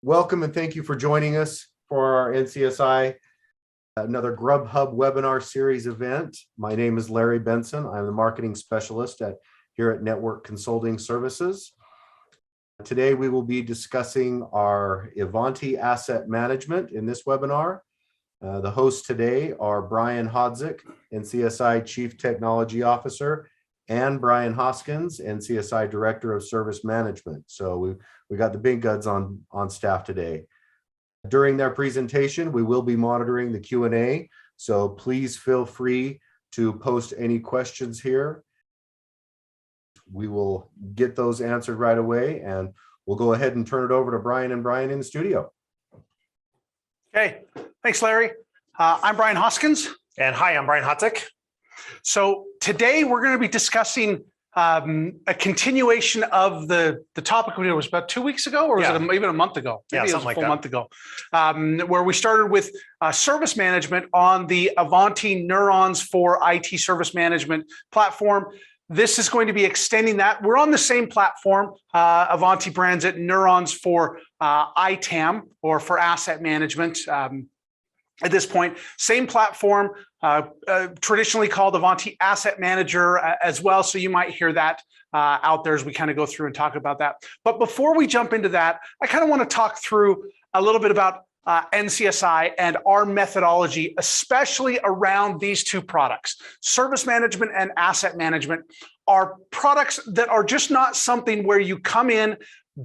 Welcome and thank you for joining us for our NCSI, another Grubhub webinar series event. My name is Larry Benson. I'm the marketing specialist here at Network Consulting Services. Today we will be discussing our Ivanti Asset Management in this webinar. The hosts today are Bryan Hadzik, NCSI Chief Technology Officer, and Brian Hoskins, NCSI Director of Service Management. So we got the big guns on staff today. During their presentation, we will be monitoring the Q&A, so please feel free to post any questions here. We will get those answered right away, and we'll go ahead and turn it over to Brian and Brian in the studio. Okay, thanks, Larry. I'm Brian Hoskins. And hi, I'm Brian Hadzik. So today we're going to be discussing a continuation of the topic we did. Was about 2 weeks ago, or was it even a month ago? Maybe it was a full month ago, where we started with service management on the Ivanti Neurons for IT Service Management platform. This is going to be extending that. We're on the same platform. Ivanti brands it Neurons for ITAM, or for asset management. At this point, same platform, traditionally called Ivanti Asset Manager as well. So you might hear that out there as we kind of go through and talk about that. But before we jump into that, I kind of want to talk through a little bit about NCSI and our methodology, especially around these two products. Service management and asset management are products that are just not something where you come in,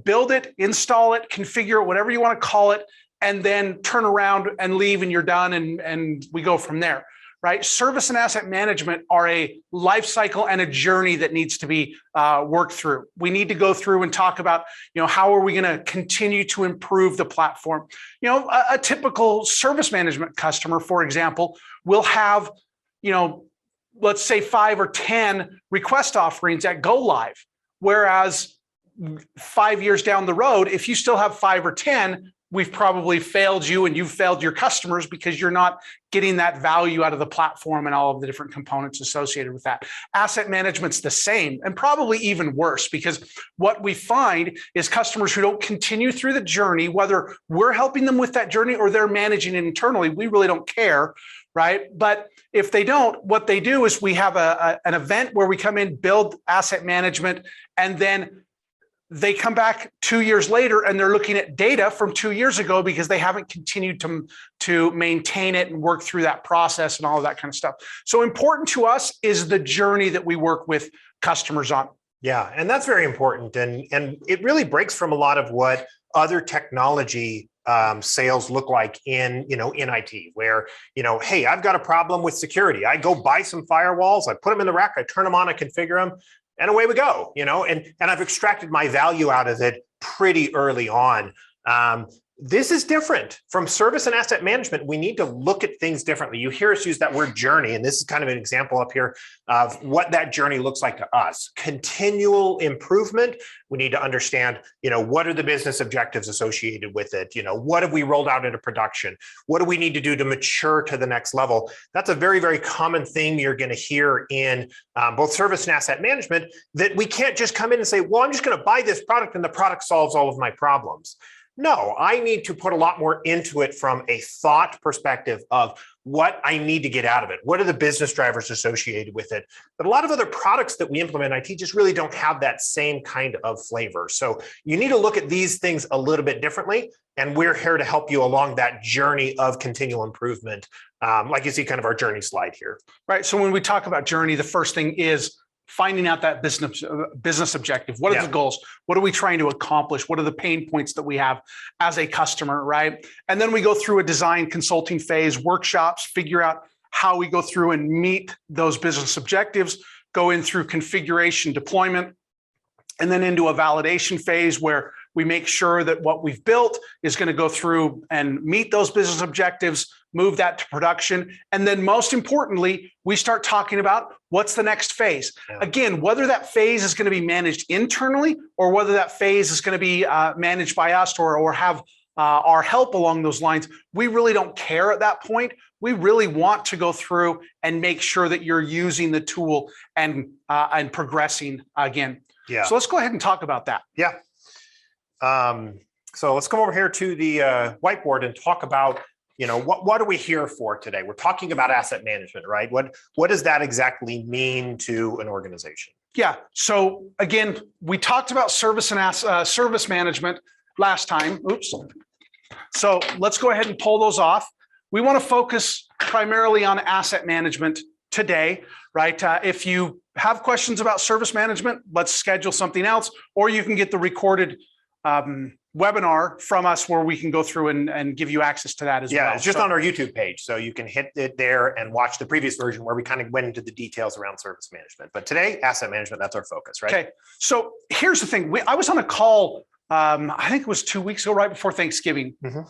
build it, install it, configure it, whatever you want to call it, and then turn around and leave and you're done and we go from there, right? Service and asset management are a life cycle and a journey that needs to be worked through. We need to go through and talk about, how are we going to continue to improve the platform? A typical service management customer, for example, will have, let's say 5 or 10 request offerings that go live. Whereas 5 years down the road, if you still have 5 or 10, we've probably failed you and you've failed your customers because you're not getting that value out of the platform and all of the different components associated with that. Asset management's the same and probably even worse, because what we find is customers who don't continue through the journey, whether we're helping them with that journey or they're managing it internally, we really don't care, right? But if they don't, what they do is we have an event where we come in, build asset management, and then they come back 2 years later and they're looking at data from 2 years ago because they haven't continued to maintain it and work through that process and all of that kind of stuff. So important to us is the journey that we work with customers on. Yeah, and that's very important. And it really breaks from a lot of what other technology sales look like in IT, where, hey, I've got a problem with security. I go buy some firewalls, I put them in the rack, I turn them on, I configure them, and away we go, and I've extracted my value out of it pretty early on. This is different from service and asset management. We need to look at things differently. You hear us use that word journey, and this is kind of an example up here of what that journey looks like to us. Continual improvement. We need to understand, what are the business objectives associated with it? What have we rolled out into production? What do we need to do to mature to the next level? That's a very, very common thing you're going to hear in both service and asset management, that we can't just come in and say, well, I'm just going to buy this product and the product solves all of my problems. No, I need to put a lot more into it from a thought perspective of what I need to get out of it. What are the business drivers associated with it? But a lot of other products that we implement in IT just really don't have that same kind of flavor. So you need to look at these things a little bit differently. And we're here to help you along that journey of continual improvement. Like you see kind of our journey slide here. Right. So when we talk about journey, the first thing is finding out that business objective. What are the goals? What are we trying to accomplish? What are the pain points that we have as a customer, right? And then we go through a design consulting phase, workshops, figure out how we go through and meet those business objectives, go in through configuration, deployment, and then into a validation phase where we make sure that what we've built is going to go through and meet those business objectives, move that to production. And then most importantly, we start talking about what's the next phase. Again, whether that phase is going to be managed internally or whether that phase is going to be managed by us or have our help along those lines, we really don't care at that point. We really want to go through and make sure that you're using the tool and progressing again. Yeah. So let's go ahead and talk about that. Yeah. So let's come over here to the whiteboard and talk about, what are we here for today? We're talking about asset management, right? What does that exactly mean to an organization? Yeah. So again, we talked about service management last time. Oops. So let's go ahead and pull those off. We want to focus primarily on asset management today, right? If you have questions about service management, let's schedule something else, or you can get the recorded webinar from us where we can go through and give you access to that as well. Yeah, it's just on our YouTube page. So you can hit it there and watch the previous version where we kind of went into the details around service management. But today, asset management, that's our focus, right? Okay. So here's the thing. I was on a call, I think it was 2 weeks ago, right before Thanksgiving. Mm-hmm.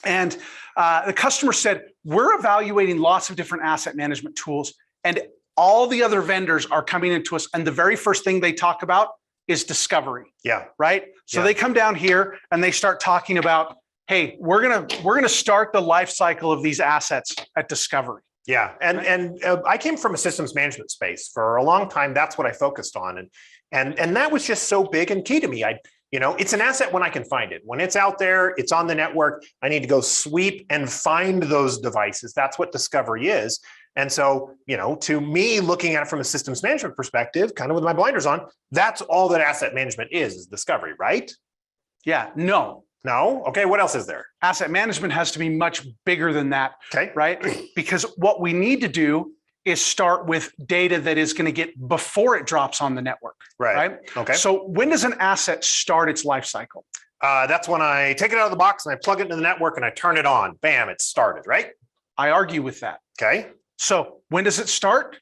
And the customer said, we're evaluating lots of different asset management tools, and all the other vendors are coming into us. And the very first thing they talk about is discovery. Yeah. Right. So they come down here and they start talking about, hey, we're gonna start the life cycle of these assets at discovery. Yeah. And I came from a systems management space for a long time. That's what I focused on. And that was just so big and key to me. It's an asset when I can find it. When it's out there, it's on the network, I need to go sweep and find those devices. That's what discovery is. And so, to me, looking at it from a systems management perspective, kind of with my blinders on, that's all that asset management is discovery, right? Yeah, no. No? Okay, what else is there? Asset management has to be much bigger than that, okay, right? Because what we need to do is start with data that is going to get before it drops on the network, right? Okay. So when does an asset start its life cycle? That's when I take it out of the box and I plug it into the network and I turn it on. Bam, it's started, right? I argue with that. Okay. So when does it start?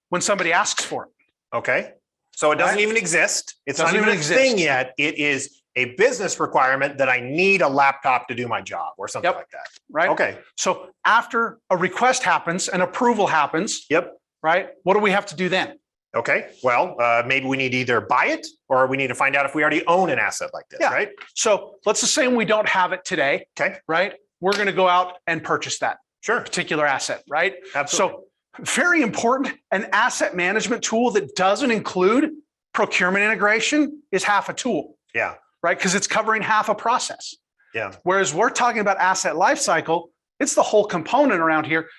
When somebody asks for it. Okay. So it doesn't even exist. It's not even a thing yet. It is a business requirement that I need a laptop to do my job or something like that. Right. Okay. So after a request happens, an approval happens. Yep. Right. What do we have to do then? Okay. Well, maybe we need to either buy it or we need to find out if we already own an asset like this, right? So let's assume we don't have it today. Okay. Right. We're going to go out and purchase that particular asset, right? Absolutely. So very important, an asset management tool that doesn't include procurement integration is half a tool. Yeah. Right? Because it's covering half a process. Yeah. Whereas we're talking about asset lifecycle, it's the whole component around here.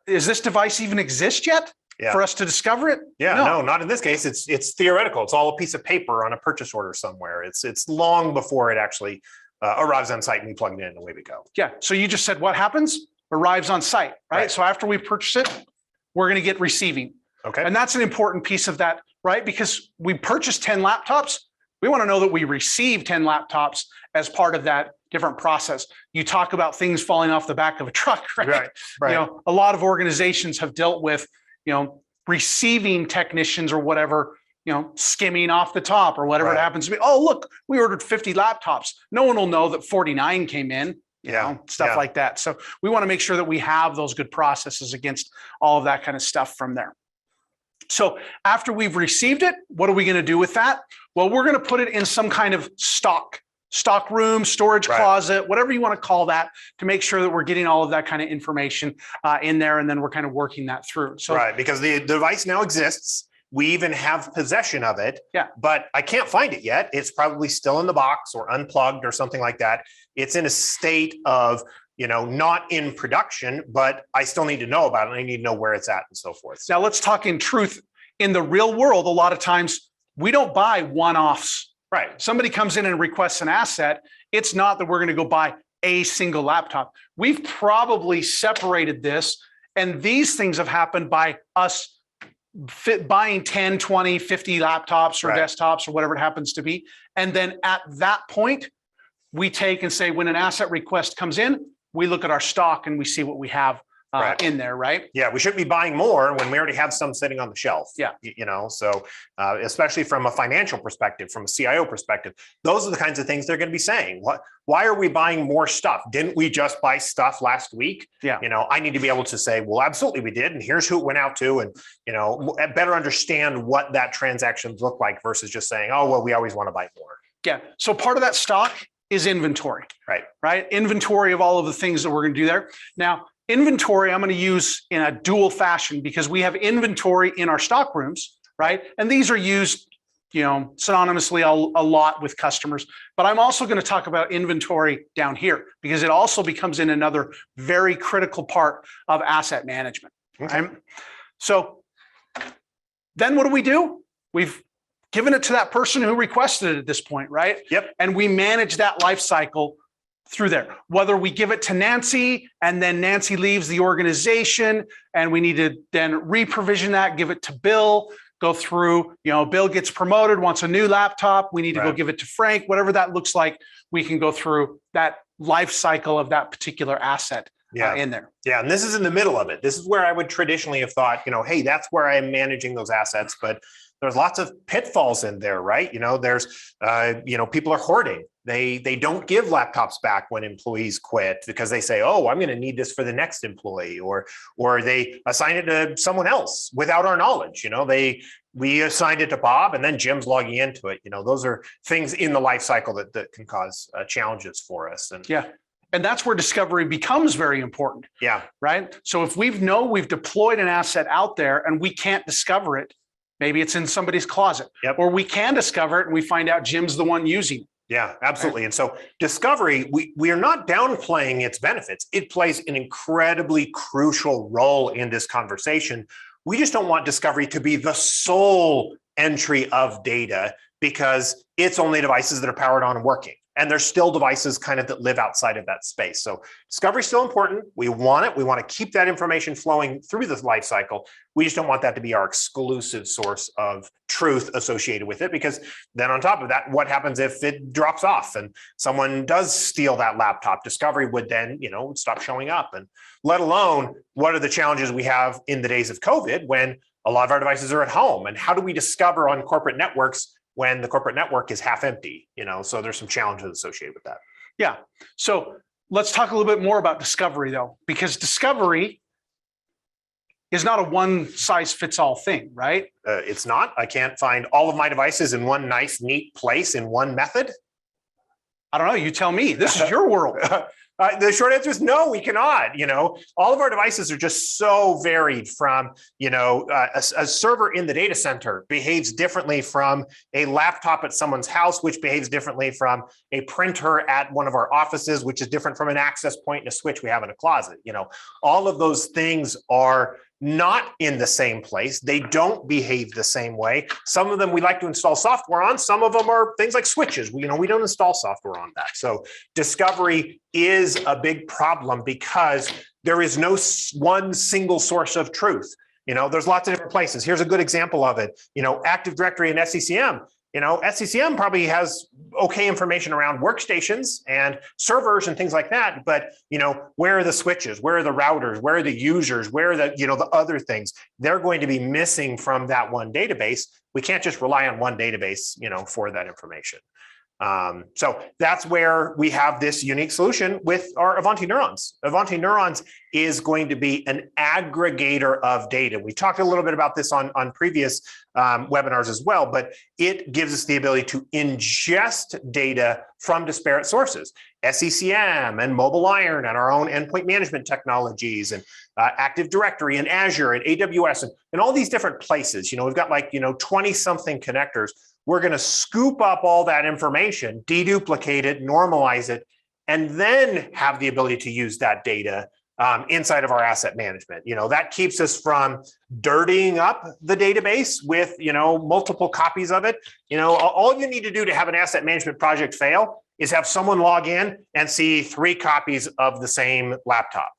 Is this device even exist yet for us to discover it? Yeah, no, not in this case. It's theoretical. It's all a piece of paper on a purchase order somewhere. It's long before it actually arrives on site and we plug it in and away we go. Yeah. So you just said what happens? Arrives on site, right? So after we purchase it, we're going to get receiving. Okay. And that's an important piece of that, right? Because we purchased 10 laptops. We want to know that we received 10 laptops as part of that different process. You talk about things falling off the back of a truck, right? Right. A lot of organizations have dealt with, receiving technicians or whatever, skimming off the top or whatever it happens to be. Oh, look, we ordered 50 laptops. No one will know that 49 came in. Stuff like that. So we want to make sure that we have those good processes against all of that kind of stuff from there. So after we've received it, what are we going to do with that? Well, we're going to put it in some kind of stock room, storage closet, whatever you want to call that, to make sure that we're getting all of that kind of information in there. And then we're kind of working that through. So because the device now exists. We even have possession of it, but I can't find it yet. It's probably still in the box or unplugged or something like that. It's in a state of, not in production, but I still need to know about it. And I need to know where it's at and so forth. Now let's talk in truth. In the real world, a lot of times we don't buy one-offs. Right. Somebody comes in and requests an asset. It's not that we're going to go buy a single laptop. We've probably separated this, and these things have happened by us buying 10, 20, 50 laptops or desktops or whatever it happens to be. And then at that point, we take and say, when an asset request comes in, we look at our stock and we see what we have in there, right? Yeah, we shouldn't be buying more when we already have some sitting on the shelf. Yeah. So especially from a financial perspective, from a CIO perspective, those are the kinds of things they're going to be saying. Why are we buying more stuff? Didn't we just buy stuff last week? Yeah. I need to be able to say, well, absolutely we did. And here's who it went out to. And, better understand what that transactions look like versus just saying, oh, well, we always want to buy more. Yeah. So part of that stock is inventory. Right. Inventory of all of the things that we're going to do there. Now, inventory, I'm going to use in a dual fashion because we have inventory in our stock rooms, right? And these are used synonymously a lot with customers, but I'm also going to talk about inventory down here because it also becomes in another very critical part of asset management. Okay. Right? So then what do? We've given it to that person who requested it at this point, right? Yep. And we manage that life cycle through there. Whether we give it to Nancy and then Nancy leaves the organization and we need to then re-provision that, give it to Bill, go through, Bill gets promoted, wants a new laptop. We need to go give it to Frank, whatever that looks like. We can go through that life cycle of that particular asset in there. Yeah. And this is in the middle of it. This is where I would traditionally have thought, hey, that's where I'm managing those assets. But there's lots of pitfalls in there, right? There's, people are hoarding. They don't give laptops back when employees quit because they say, oh, I'm going to need this for the next employee, or they assign it to someone else without our knowledge. We assigned it to Bob and then Jim's logging into it. Those are things in the life cycle that can cause challenges for us. And that's where discovery becomes very important. Yeah. Right. So if we've deployed an asset out there and we can't discover it, maybe it's in somebody's closet, or we can discover it and we find out Jim's the one using it. Yeah, absolutely. And so discovery, we are not downplaying its benefits. It plays an incredibly crucial role in this conversation. We just don't want discovery to be the sole entry of data because it's only devices that are powered on and working. And there's still devices kind of that live outside of that space. So discovery is still important. We want it. We want to keep that information flowing through the life cycle. We just don't want that to be our exclusive source of truth associated with it, because then on top of that, what happens if it drops off and someone does steal that laptop? Discovery would then, stop showing up. And let alone, what are the challenges we have in the days of COVID when a lot of our devices are at home? And how do we discover on corporate networks when the corporate network is half empty? So there's some challenges associated with that. Yeah. So let's talk a little bit more about discovery though, because discovery is not a one size fits all thing, right? It's not. I can't find all of my devices in one nice, neat place in one method. I don't know. You tell me. This is your world. The short answer is no, we cannot. All of our devices are just so varied from, a server in the data center behaves differently from a laptop at someone's house, which behaves differently from a printer at one of our offices, which is different from an access point and a switch we have in a closet. All of those things are not in the same place. They don't behave the same way. Some of them we like to install software on. Some of them are things like switches. We don't install software on that. So discovery is a big problem because there is no one single source of truth. There's lots of different places. Here's a good example of it. Active Directory and SCCM. SCCM probably has okay information around workstations and servers and things like that. But, where are the switches? Where are the routers? Where are the users? Where are the other things? They're going to be missing from that one database. We can't just rely on one database, for that information. So that's where we have this unique solution with our Ivanti Neurons. Ivanti Neurons is going to be an aggregator of data. We talked a little bit about this on previous webinars as well, but it gives us the ability to ingest data from disparate sources, SCCM and Mobile Iron and our own endpoint management technologies and Active Directory and Azure and AWS and all these different places. We've got 20 something connectors. We're going to scoop up all that information, deduplicate it, normalize it, and then have the ability to use that data inside of our asset management. That keeps us from dirtying up the database with, multiple copies of it. All you need to do to have an asset management project fail is have someone log in and see 3 copies of the same laptop.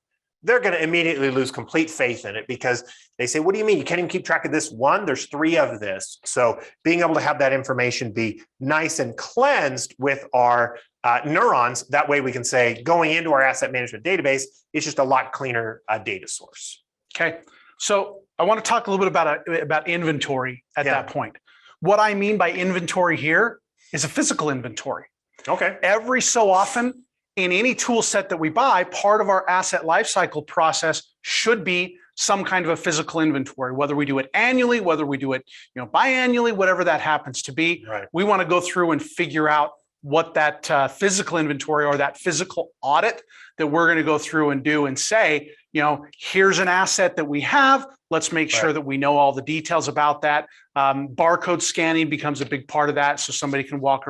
They're going to immediately lose complete faith in it because they say, what do you mean? You can't even keep track of this one? There's 3 of this. So being able to have that information be nice and cleansed with our neurons, that way we can say going into our asset management database, it's just a lot cleaner data source. Okay. So I want to talk a little bit about inventory at that point. What I mean by inventory here is a physical inventory. Okay. Every so often, in any tool set that we buy, part of our asset lifecycle process should be some kind of a physical inventory, whether we do it annually, whether we do it biannually, whatever that happens to be. Right. We want to go through and figure out what that physical inventory or that physical audit that we're going to go through and do and say, here's an asset that we have. Let's make sure that we know all the details about that. Barcode scanning becomes a big part of that. So somebody can walk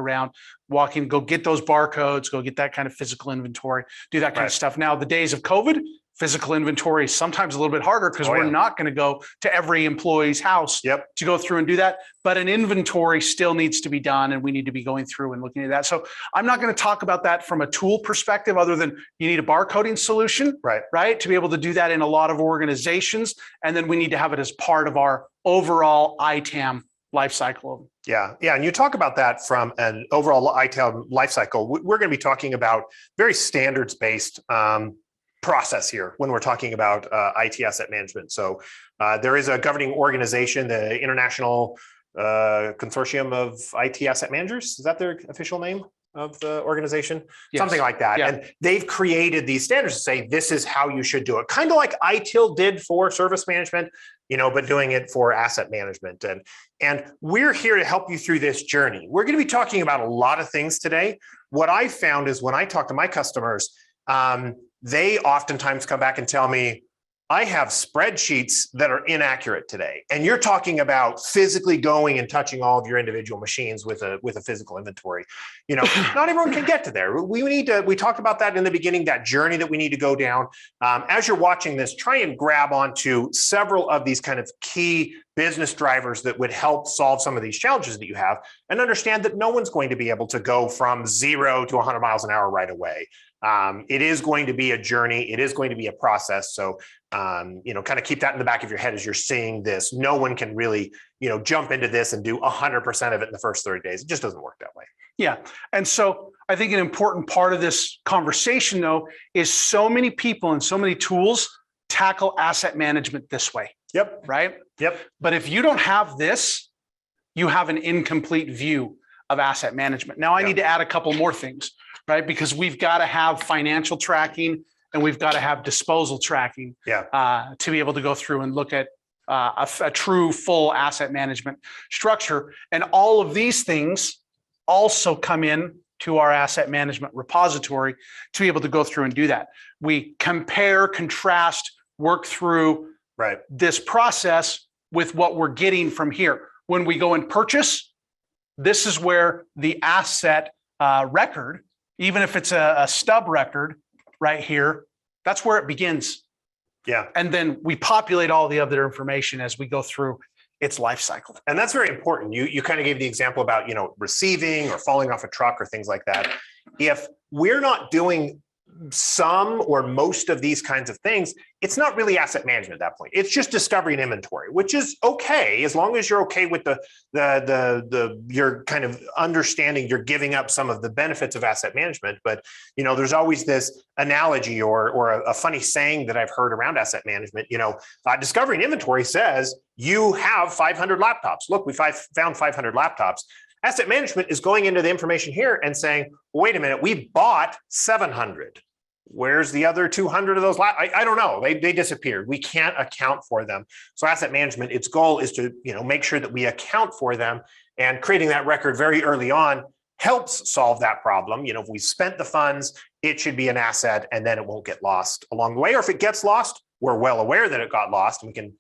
in, go get those barcodes, go get that kind of physical inventory, do that kind of stuff. Now, the days of COVID, physical inventory is sometimes a little bit harder because we're not going to go to every employee's house to go through and do that. But an inventory still needs to be done, and we need to be going through and looking at that. So I'm not going to talk about that from a tool perspective, other than you need a barcoding solution, right, to be able to do that in a lot of organizations. And then we need to have it as part of our overall ITAM lifecycle. Yeah. And you talk about that from an overall ITAM lifecycle. We're going to be talking about very standards-based process here when we're talking about IT asset management. So there is a governing organization, the International Consortium of IT Asset Managers. Is that their official name of the organization? Yes. Something like that. Yeah. And they've created these standards to say, this is how you should do it. Kind of like ITIL did for service management, but doing it for asset management. And we're here to help you through this journey. We're going to be talking about a lot of things today. What I found is when I talk to my customers, they oftentimes come back and tell me, I have spreadsheets that are inaccurate today. And you're talking about physically going and touching all of your individual machines with a physical inventory. Not everyone can get to there. We talked about that in the beginning, that journey that we need to go down. As you're watching this, try and grab onto several of these kind of key business drivers that would help solve some of these challenges that you have, and understand that no one's going to be able to go from 0 to 100 miles an hour right away. It is going to be a journey. It is going to be a process. So, kind of keep that in the back of your head as you're seeing this. No one can really, jump into this and do 100% of it in the first 30 days. It just doesn't work that way. Yeah. And so I think an important part of this conversation, though, is so many people and so many tools tackle asset management this way. Yep. Right? Yep. But if you don't have this, you have an incomplete view of asset management. Now, I need to add a couple more things, right? Because we've got to have financial tracking and we've got to have disposal tracking to be able to go through and look at a true full asset management structure. And all of these things also come in to our asset management repository to be able to go through and do that. We compare, contrast, work through this process with what we're getting from here. When we go and purchase, this is where the asset record, even if it's a stub record right here, that's where it begins. Yeah. And then we populate all the other information as we go through its life cycle. And that's very important. You kind of gave the example about, receiving or falling off a truck or things like that. If we're not doing some or most of these kinds of things, it's not really asset management at that point. It's just discovering inventory, which is okay as long as you're okay with you're kind of understanding you're giving up some of the benefits of asset management. But there's always this analogy or a funny saying that I've heard around asset management. Discovering inventory says you have 500 laptops. Look, we found 500 laptops. Asset management is going into the information here and saying, wait a minute, we bought 700. Where's the other 200 of those? I don't know. They disappeared. We can't account for them. So asset management, its goal is to make sure that we account for them, and creating that record very early on helps solve that problem. If we spent the funds, it should be an asset, and then it won't get lost along the way. Or if it gets lost, we're well aware that it got lost, and we can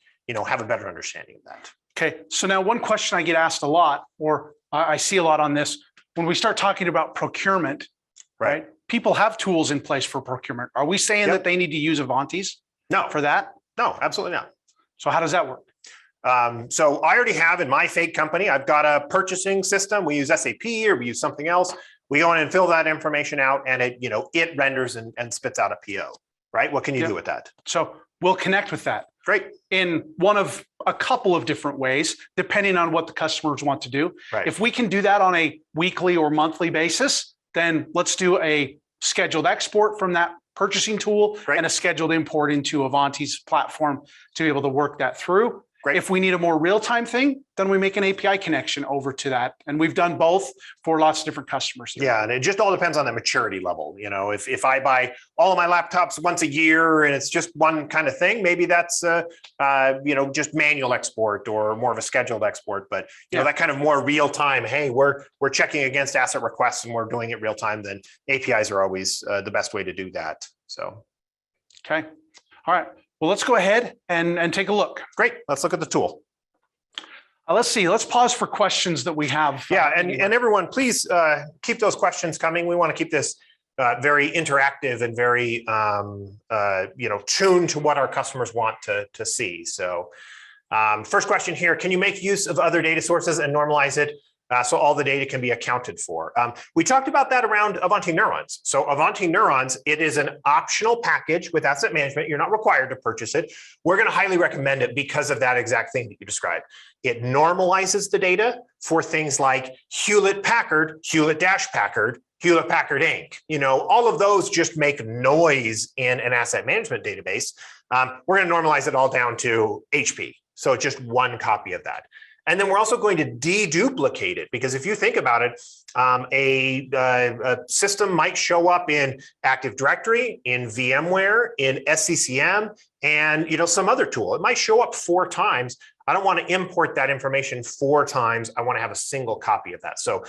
have a better understanding of that. Okay. So now one question I get asked a lot, or I see a lot on this, when we start talking about procurement, right? People have tools in place for procurement. Are we saying that they need to use Ivanti's for that? No, absolutely not. So how does that work? So I already have in my fake company, I've got a purchasing system. We use SAP or we use something else. We go in and fill that information out, and it renders and spits out a PO, right? What can you do with that? So we'll connect with that. Great. In one of a couple of different ways, depending on what the customers want to do. Right. If we can do that on a weekly or monthly basis, then let's do a scheduled export from that purchasing tool and a scheduled import into Ivanti's platform to be able to work that through. Great. If we need a more real-time thing, then we make an API connection over to that. And we've done both for lots of different customers. Yeah, and it just all depends on the maturity level. You know, if I buy all of my laptops once a year and it's just one kind of thing, maybe that's you know, just manual export or more of a scheduled export. But you know, that kind of more real time. Hey, we're checking against asset requests and we're doing it real time. Then APIs are always the best way to do that. So, okay, all right. Well, let's go ahead and take a look. Great. Let's look at the tool. Let's see. Let's pause for questions that we have. Yeah, and everyone, please keep those questions coming. We want to keep this very interactive and very you know, tuned to what our customers want to see. So, first question here: can you make use of other data sources and normalize it so all the data can be accounted for? We talked about that around Ivanti Neurons. So Ivanti Neurons, it is an optional package with asset management. You're not required to purchase it. We're going to highly recommend it because of that exact thing that you described. It normalizes the data for things like Hewlett-Packard, Hewlett-Packard, Hewlett-Packard Inc. You know, all of those just make noise in an asset management database. We're going to normalize it all down to HP. So just one copy of that. And then we're also going to deduplicate it, because if you think about it, a system might show up in Active Directory, in VMware, in SCCM, and you know, some other tool. It might show up 4 times. I don't want to import that information 4 times. I want to have a single copy of that. So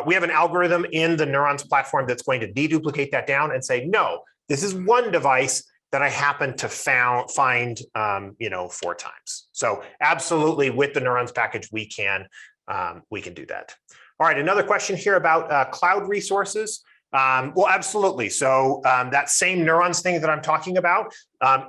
we have an algorithm in the Neurons platform that's going to deduplicate that down and say, no, this is one device that I happen to find, you know, 4 times. So absolutely, with the Neurons package, we can do that. All right, another question here about cloud resources. Well, absolutely. So that same Neurons thing that I'm talking about,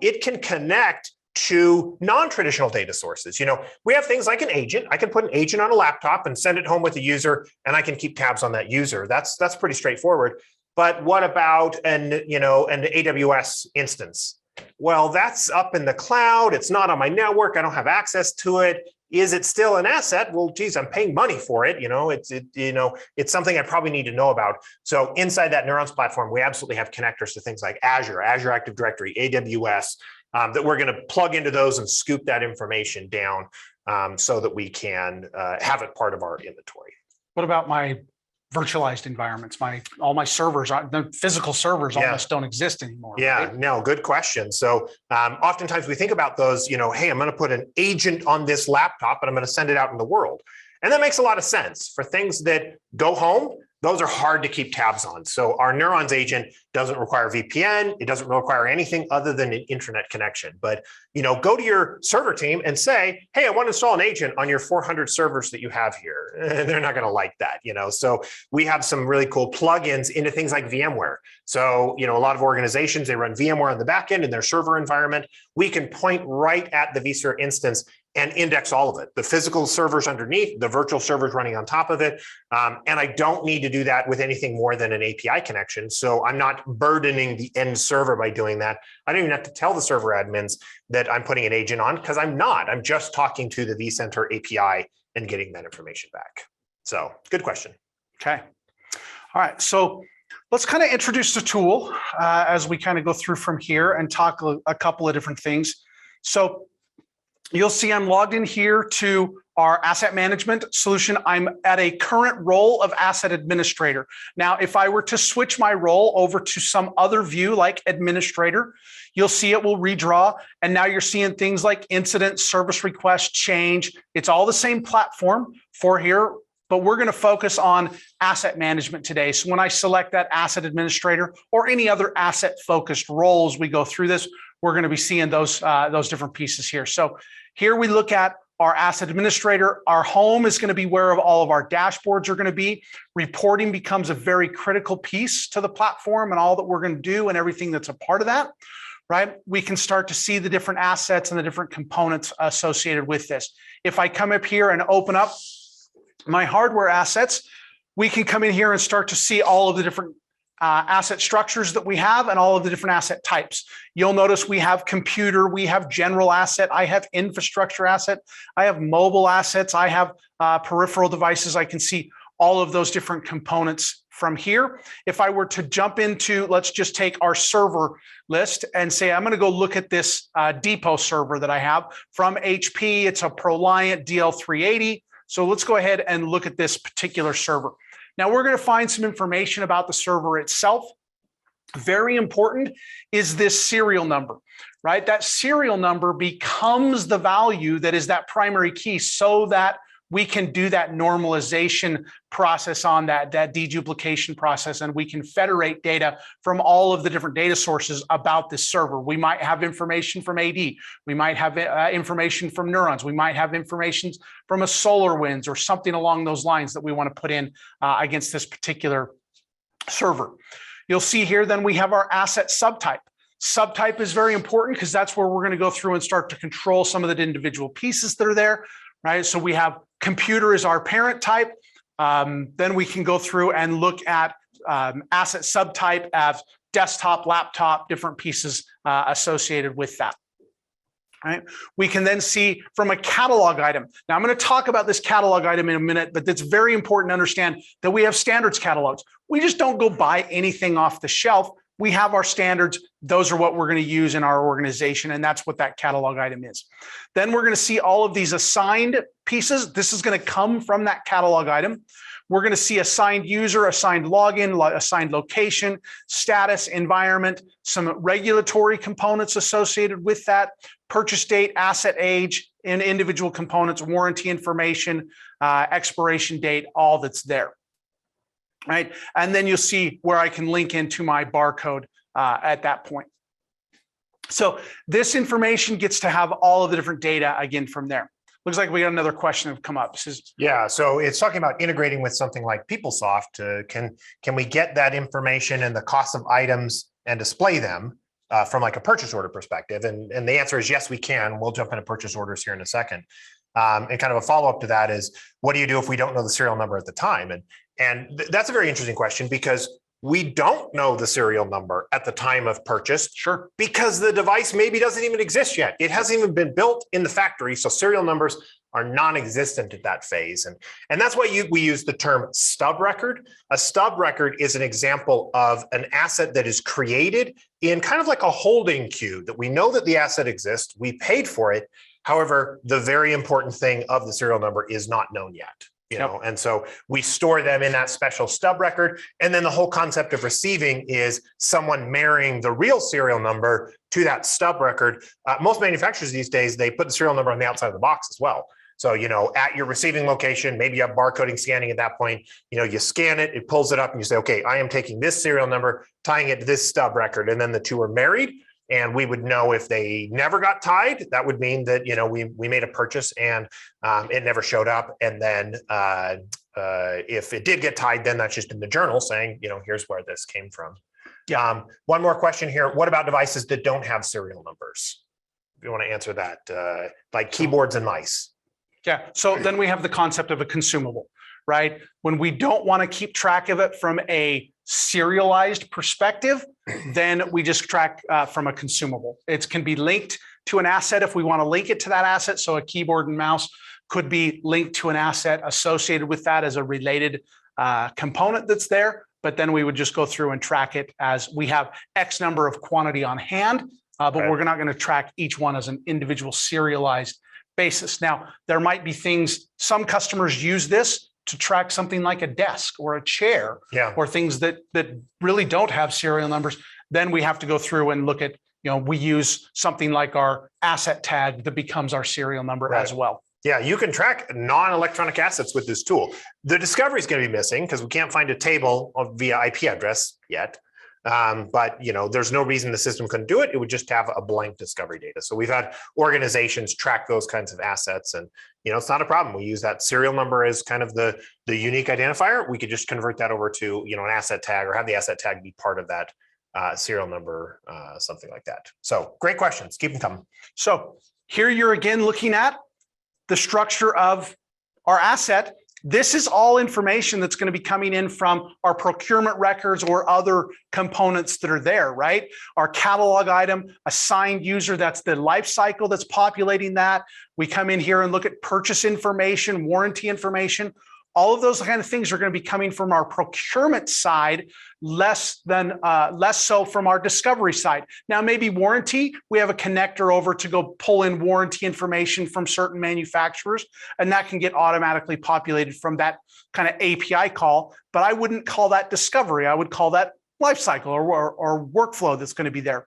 it can connect to non-traditional data sources. You know, we have things like an agent. I can put an agent on a laptop and send it home with a user, and I can keep tabs on that user. That's pretty straightforward. But what about an AWS instance? Well, that's up in the cloud. It's not on my network. I don't have access to it. Is it still an asset? Well, geez, I'm paying money for it. You know, it's something I probably need to know about. So inside that Neurons platform, we absolutely have connectors to things like Azure Active Directory, AWS, that we're going to plug into those and scoop that information down so that we can have it part of our inventory. What about my virtualized environments? All my servers, the physical servers almost don't exist anymore. Yeah, right? No, good question. So oftentimes we think about those, you know, hey, I'm going to put an agent on this laptop and I'm going to send it out in the world. And that makes a lot of sense. For things that go home, those are hard to keep tabs on. So our Neurons agent doesn't require VPN. It doesn't require anything other than an internet connection. But, you know, go to your server team and say, hey, I want to install an agent on your 400 servers that you have here. And they're not going to like that, you know. So we have some really cool plugins into things like VMware. So, you know, a lot of organizations, they run VMware on the back end in their server environment. We can point right at the vSphere instance and index all of it, the physical servers underneath, the virtual servers running on top of it. And I don't need to do that with anything more than an API connection. So I'm not burdening the end server by doing that. I don't even have to tell the server admins that I'm putting an agent on, because I'm not. I'm just talking to the vCenter API and getting that information back. So good question. Okay. All right. So let's kind of introduce the tool as we kind of go through from here and talk a couple of different things. So you'll see I'm logged in here to our asset management solution. I'm at a current role of asset administrator. Now, if I were to switch my role over to some other view like administrator, you'll see it will redraw. And now you're seeing things like incident, service request, change. It's all the same platform for here, but we're going to focus on asset management today. So when I select that asset administrator or any other asset focused roles, we go through this, we're going to be seeing those different pieces here. So here we look at our asset administrator. Our home is going to be where all of our dashboards are going to be. Reporting becomes a very critical piece to the platform and all that we're going to do and everything that's a part of that, right? We can start to see the different assets and the different components associated with this. If I come up here and open up my hardware assets, we can come in here and start to see all of the different asset structures that we have and all of the different asset types. You'll notice we have computer, we have general asset, I have infrastructure asset, I have mobile assets, I have peripheral devices. I can see all of those different components from here. If I were to jump into, let's just take our server list and say, I'm going to go look at this depot server that I have from HP. It's a ProLiant DL380. So let's go ahead and look at this particular server. Now we're going to find some information about the server itself. Very important is this serial number, right? That serial number becomes the value that is that primary key so that we can do that normalization process on that deduplication process, and we can federate data from all of the different data sources about this server. We might have information from AD. We might have information from neurons. We might have information from a SolarWinds or something along those lines that we want to put in against this particular server. You'll see here, then we have our asset subtype. Subtype is very important because that's where we're going to go through and start to control some of the individual pieces that are there, right? So we have computer is our parent type. Then we can go through and look at asset subtype as desktop, laptop, different pieces associated with that. Right. We can then see from a catalog item. Now I'm going to talk about this catalog item in a minute, but it's very important to understand that we have standards catalogs. We just don't go buy anything off the shelf. We have our standards. Those are what we're going to use in our organization, and that's what that catalog item is. Then we're going to see all of these assigned pieces. This is going to come from that catalog item. We're going to see assigned user, assigned login, assigned location, status, environment, some regulatory components associated with that, purchase date, asset age, and individual components, warranty information, expiration date, all that's there. Right. And then you'll see where I can link into my barcode at that point. So this information gets to have all of the different data again from there. Looks like we got another question have come up. This is, yeah, so it's talking about integrating with something like PeopleSoft. Can we get that information and the cost of items and display them from like a purchase order perspective? And the answer is yes, we can. We'll jump into purchase orders here in a second. And kind of a follow-up to that is, what do you do if we don't know the serial number at the time? And that's a very interesting question, because we don't know the serial number at the time of purchase. Sure. Because the device maybe doesn't even exist yet. It hasn't even been built in the factory. So serial numbers are non-existent at that phase. And that's why we use the term stub record. A stub record is an example of an asset that is created in kind of like a holding queue, that we know that the asset exists, we paid for it. However, the very important thing of the serial number is not known yet. You know, and so we store them in that special stub record. And then the whole concept of receiving is someone marrying the real serial number to that stub record. Most manufacturers these days, they put the serial number on the outside of the box as well. So, you know, at your receiving location, maybe you have barcoding scanning at that point, you know, you scan it, it pulls it up and you say, okay, I am taking this serial number, tying it to this stub record. And then the two are married. And we would know if they never got tied, that would mean that, you know, we made a purchase and it never showed up. And then if it did get tied, then that's just in the journal saying, you know, here's where this came from. Yeah. One more question here. What about devices that don't have serial numbers? If you want to answer that, like keyboards and mice. Yeah. So then we have the concept of a consumable, right? When we don't want to keep track of it from a serialized perspective, then we just track from a consumable. It can be linked to an asset if we want to link it to that asset. So a keyboard and mouse could be linked to an asset associated with that as a related component that's there. But then we would just go through and track it as we have X number of quantity on hand, but we're not going to track each one as an individual serialized basis. Now, there might be things, some customers use this to track something like a desk or a chair, or things that really don't have serial numbers. Then we have to go through and look at, you know, we use something like our asset tag that becomes our serial number as well. Yeah, you can track non-electronic assets with this tool. The discovery is going to be missing because we can't find a table via IP address yet. But you know, there's no reason the system couldn't do it. It would just have a blank discovery data. So we've had organizations track those kinds of assets, and you know, it's not a problem. We use that serial number as kind of the unique identifier. We could just convert that over to, you know, an asset tag, or have the asset tag be part of that serial number, something like that. So great questions. Keep them coming. So here you're again looking at the structure of our asset. This is all information that's going to be coming in from our procurement records or other components that are there, right? Our catalog item, assigned user, that's the life cycle that's populating that. We come in here and look at purchase information, warranty information. All of those kind of things are going to be coming from our procurement side, less so from our discovery side. Now, maybe warranty, we have a connector over to go pull in warranty information from certain manufacturers, and that can get automatically populated from that kind of API call. But I wouldn't call that discovery. I would call that lifecycle or workflow that's going to be there.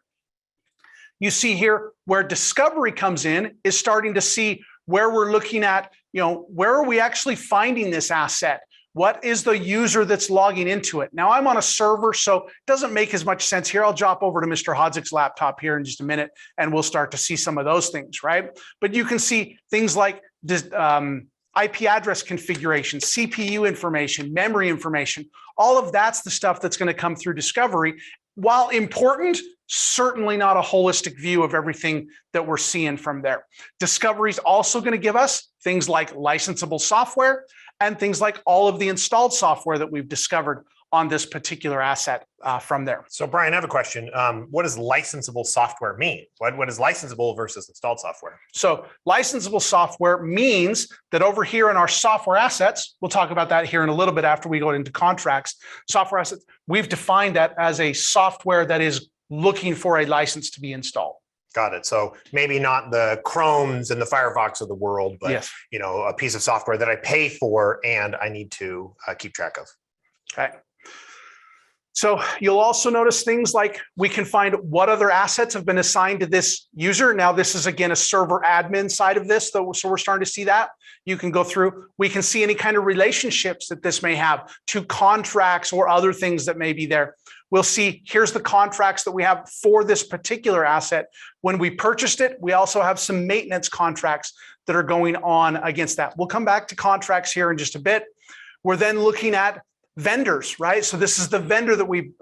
You see here where discovery comes in is starting to see where we're looking at, where are we actually finding this asset? What is the user that's logging into it? Now I'm on a server, so it doesn't make as much sense here. I'll drop over to Mr. Hadzik's laptop here in just a minute, and we'll start to see some of those things, right? But you can see things like this, IP address configuration, CPU information, memory information. All of that's the stuff that's going to come through discovery. While important, certainly not a holistic view of everything that we're seeing from there. Discovery is also going to give us things like licensable software and things like all of the installed software that we've discovered on this particular asset from there. So Brian, I have a question. What does licensable software mean? What is licensable versus installed software? So licensable software means that over here in our software assets, we'll talk about that here in a little bit after we go into contracts, software assets, we've defined that as a software that is looking for a license to be installed. Got it. So maybe not the Chromes and the Firefox of the world, but yes, a piece of software that I pay for and I need to keep track of. Okay. So you'll also notice things like we can find what other assets have been assigned to this user. Now, this is, again, a server admin side of this, so we're starting to see that. You can go through. We can see any kind of relationships that this may have to contracts or other things that may be there. We'll see, here's the contracts that we have for this particular asset. When we purchased it, we also have some maintenance contracts that are going on against that. We'll come back to contracts here in just a bit. We're then looking at vendors, right? So this is the vendor that we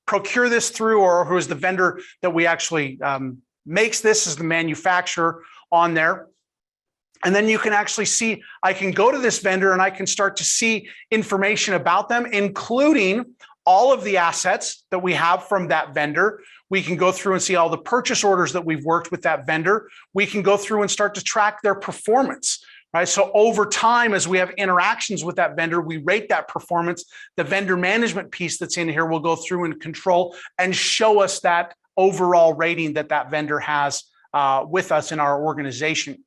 procure this through, or who is the vendor that we actually makes this, is the manufacturer on there. And then you can actually see, I can go to this vendor and I can start to see information about them, including all of the assets that we have from that vendor. We can go through and see all the purchase orders that we've worked with that vendor. We can go through and start to track their performance. Right. So over time, as we have interactions with that vendor, we rate that performance. The vendor management piece that's in here will go through and control and show us that overall rating that that vendor has with us in our organization.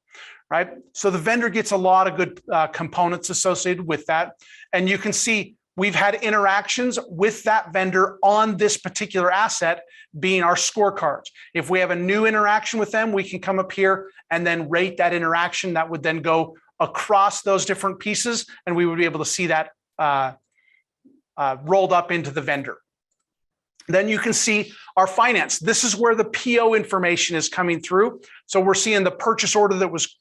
Right. So the vendor gets a lot of good components associated with that. And you can see we've had interactions with that vendor on this particular asset being our scorecards. If we have a new interaction with them, we can come up here and then rate that interaction. That would then go across those different pieces, and we would be able to see that rolled up into the vendor. Then you can see our finance. This is where the PO information is coming through. So we're seeing the purchase order that was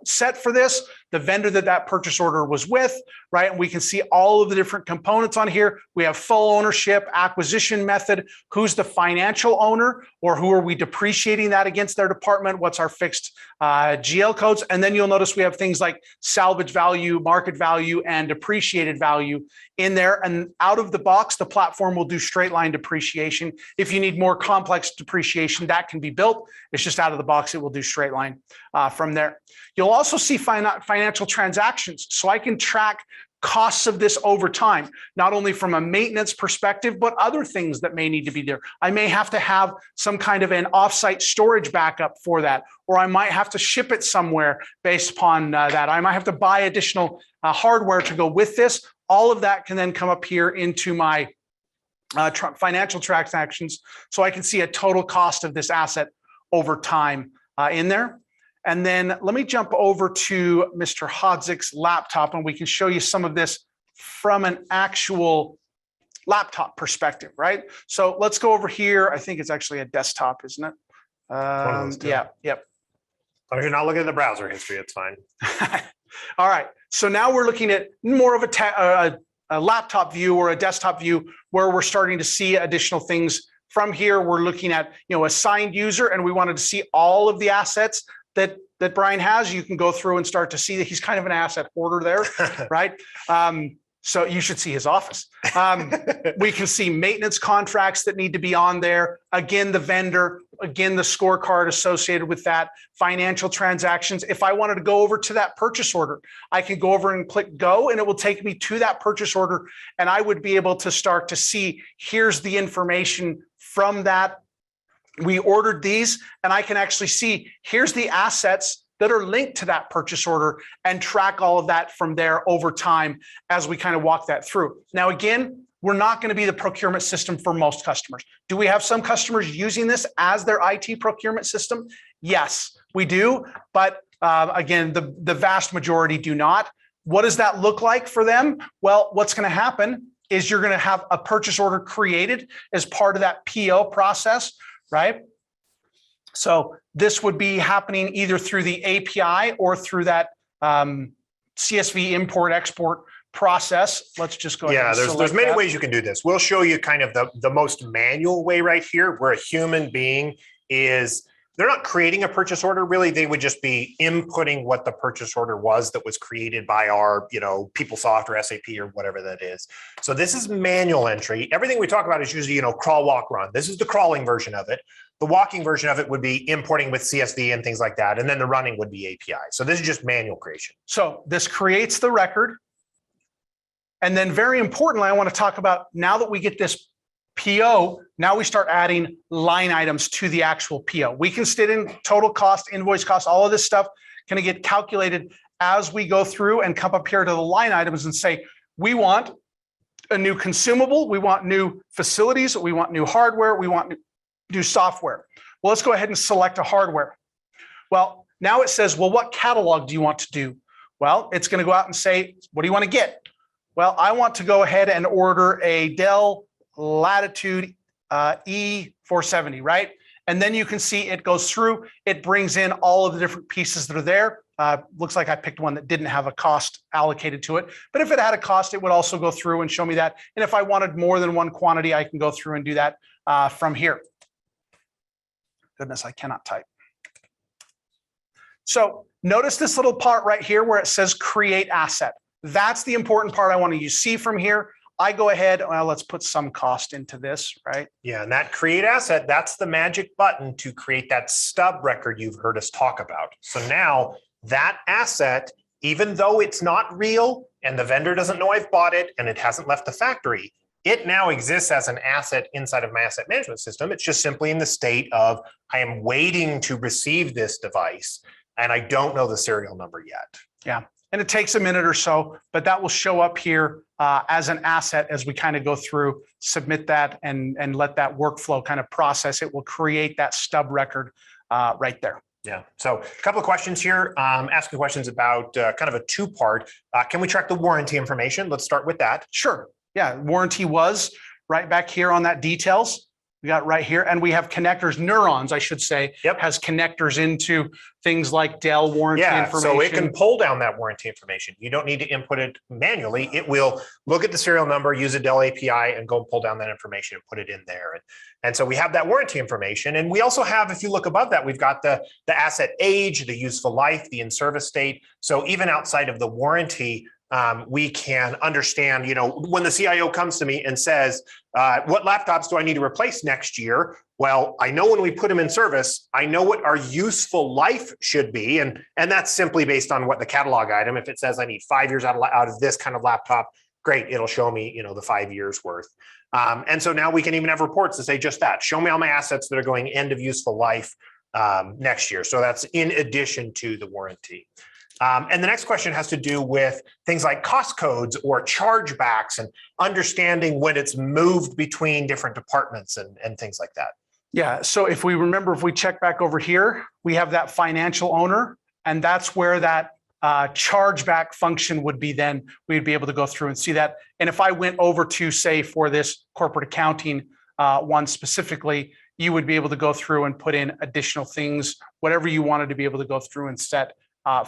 set for this, the vendor that that purchase order was with, right? And we can see all of the different components on here. We have full ownership, acquisition method, who's the financial owner, or who are we depreciating that against their department? What's our fixed GL codes? And then you'll notice we have things like salvage value, market value, and depreciated value in there. And out of the box, the platform will do straight line depreciation. If you need more complex depreciation, that can be built. It's just out of the box, it will do straight line from there. You'll also see financial transactions. So I can track costs of this over time, not only from a maintenance perspective, but other things that may need to be there. I may have to have some kind of an offsite storage backup for that, or I might have to ship it somewhere based upon that. I might have to buy additional hardware to go with this. All of that can then come up here into my financial transactions, so I can see a total cost of this asset over time in there. And then let me jump over to Mr. Hadzik's laptop, and we can show you some of this from an actual laptop perspective, right? So let's go over here. I think it's actually a desktop, isn't it? Yeah, yep. If you're not looking at the browser history, it's fine. All right. So now we're looking at more of a laptop view or a desktop view, where we're starting to see additional things from here. We're looking at, assigned user, and we wanted to see all of the assets that Brian has. You can go through and start to see that he's kind of an asset hoarder there, right? So you should see his office. We can see maintenance contracts that need to be on there. Again, the vendor, again, the scorecard associated with that, financial transactions. If I wanted to go over to that purchase order, I can go over and click go, and it will take me to that purchase order. And I would be able to start to see, here's the information from that. We ordered these, and I can actually see, here's the assets that are linked to that purchase order, and track all of that from there over time as we kind of walk that through. Now, again, we're not going to be the procurement system for most customers. Do we have some customers using this as their IT procurement system? Yes, we do. But again, the vast majority do not. What does that look like for them? Well, what's going to happen is you're going to have a purchase order created as part of that PO process, right? So this would be happening either through the API or through that CSV import export process. Let's just go ahead. Yeah, there's many ways you can do this. We'll show you kind of the most manual way right here, where a human being is, they're not creating a purchase order, really. They would just be inputting what the purchase order was that was created by our, PeopleSoft or SAP or whatever that is. So this is manual entry. Everything we talk about is usually, crawl, walk, run. This is the crawling version of it. The walking version of it would be importing with CSV and things like that. And then the running would be API. So this is just manual creation. So this creates the record. And then very importantly, I want to talk about, now that we get this PO, now we start adding line items to the actual PO. We can sit in total cost, invoice cost, all of this stuff can get calculated as we go through and come up here to the line items and say, we want a new consumable, we want new facilities, we want new hardware, we want new software. Well, let's go ahead and select a hardware. Well, now it says, well, what catalog do you want to do? Well, it's going to go out and say, what do you want to get? Well, I want to go ahead and order a Dell Latitude E470, right? And then you can see it goes through, it brings in all of the different pieces that are there. Looks like I picked one that didn't have a cost allocated to it. But if it had a cost, it would also go through and show me that. And if I wanted more than one quantity, I can go through and do that from here. Goodness, I cannot type. So notice this little part right here where it says create asset. That's the important part I want you to see from here. I go ahead, well, let's put some cost into this, right? Yeah, and that create asset, that's the magic button to create that stub record you've heard us talk about. So now that asset, even though it's not real and the vendor doesn't know I've bought it and it hasn't left the factory, it now exists as an asset inside of my asset management system. It's just simply in the state of, I am waiting to receive this device and I don't know the serial number yet. Yeah, and it takes a minute or so, but that will show up here as an asset as we kind of go through, submit that and let that workflow kind of process. It will create that stub record right there. Yeah. So a couple of questions here, asking questions about kind of a two-part. Can we track the warranty information? Let's start with that. Sure. Yeah. Warranty was right back here on that details. We got right here, and we have connectors, neurons, I should say, yep, has connectors into things like Dell warranty information. So it can pull down that warranty information. You don't need to input it manually. It will look at the serial number, use a Dell API, and go and pull down that information and put it in there. And so we have that warranty information. And we also have, if you look above that, we've got the asset age, the useful life, the in-service state. So even outside of the warranty, we can understand, when the CIO comes to me and says, what laptops do I need to replace next year? Well, I know when we put them in service, I know what our useful life should be. And that's simply based on what the catalog item, if it says I need 5 years out of this kind of laptop, great, it'll show me, the 5 years worth. And so now we can even have reports to say just that, show me all my assets that are going end of useful life next year. So that's in addition to the warranty. And the next question has to do with things like cost codes or chargebacks and understanding when it's moved between different departments and things like that. Yeah. So if we check back over here, we have that financial owner, and that's where that chargeback function would be. Then we'd be able to go through and see that. And if I went over to, say, for this corporate accounting one specifically, you would be able to go through and put in additional things, whatever you wanted to be able to go through and set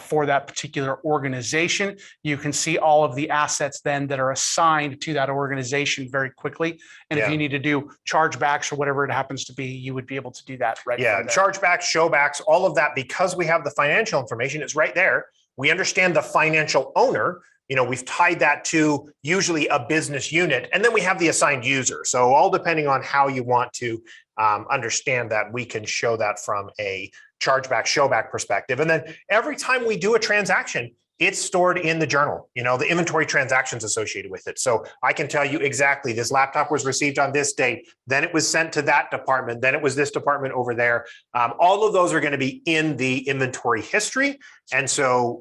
for that particular organization. You can see all of the assets then that are assigned to that organization very quickly. And if you need to do chargebacks or whatever it happens to be, you would be able to do that right there. Chargebacks, showbacks, all of that, because we have the financial information, it's right there. We understand the financial owner. we've tied that to usually a business unit, and then we have the assigned user. So all depending on how you want to understand that, we can show that from a chargeback, showback perspective. And then every time we do a transaction, it's stored in the journal, the inventory transactions associated with it. So I can tell you exactly this laptop was received on this date, then it was sent to that department, then it was this department over there. All of those are going to be in the inventory history. And so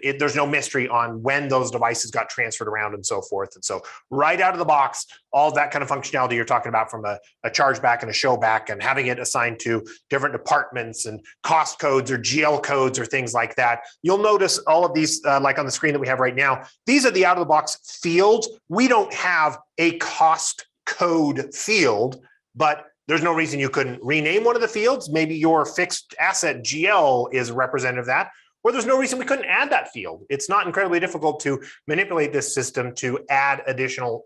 there's no mystery on when those devices got transferred around and so forth. And so right out of the box, all that kind of functionality you're talking about from a chargeback and a showback and having it assigned to different departments and cost codes or GL codes or things like that. You'll notice all of these, like on the screen that we have right now, these are the out of the box fields. We don't have a cost code field, but there's no reason you couldn't rename one of the fields. Maybe your fixed asset GL is representative of that. Or there's no reason we couldn't add that field. It's not incredibly difficult to manipulate this system to add additional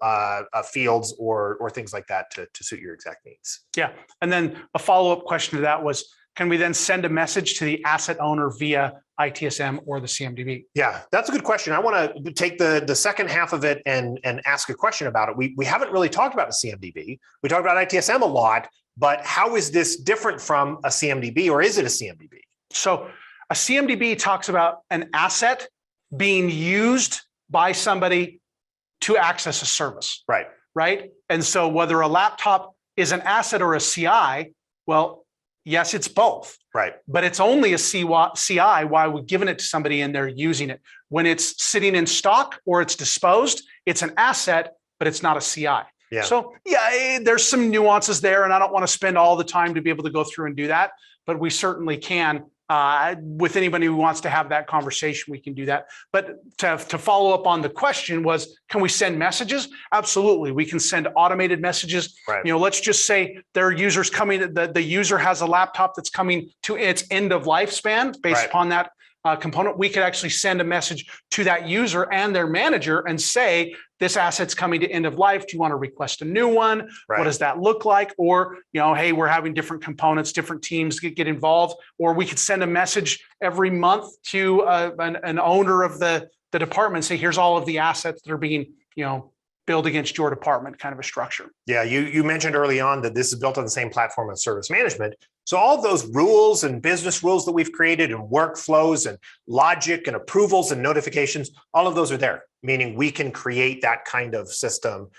fields or things like that to suit your exact needs. Yeah, and then a follow-up question to that was, can we then send a message to the asset owner via ITSM or the Cmdb? Yeah, that's a good question. I want to take the second half of it and ask a question about it. We haven't really talked about the Cmdb. We talked about ITSM a lot, but how is this different from a Cmdb, or is it a Cmdb? So a Cmdb talks about an asset being used by somebody to access a service. Right. And so whether a laptop is an asset or a CI, well, yes, it's both. Right. But it's only a CI while we're giving it to somebody and they're using it. When it's sitting in stock or it's disposed, it's an asset, but it's not a CI. Yeah. So yeah, there's some nuances there, and I don't want to spend all the time to be able to go through and do that, but we certainly can. With anybody who wants to have that conversation, we can do that. But to follow up on the question was, can we send messages? Absolutely. We can send automated messages. Right. Let's just say there are users coming, the user has a laptop that's coming to its end of lifespan based upon that component. We could actually send a message to that user and their manager and say, this asset's coming to end of life. Do you want to request a new one? Right. What does that look like? Or, hey, we're having different components, different teams get involved. Or we could send a message every month to an owner of the department, say, here's all of the assets that are being, build against your department, kind of a structure. Yeah, you mentioned early on that this is built on the same platform as service management. So all of those rules and business rules that we've created and workflows and logic and approvals and notifications, all of those are there, meaning we can create that kind of system,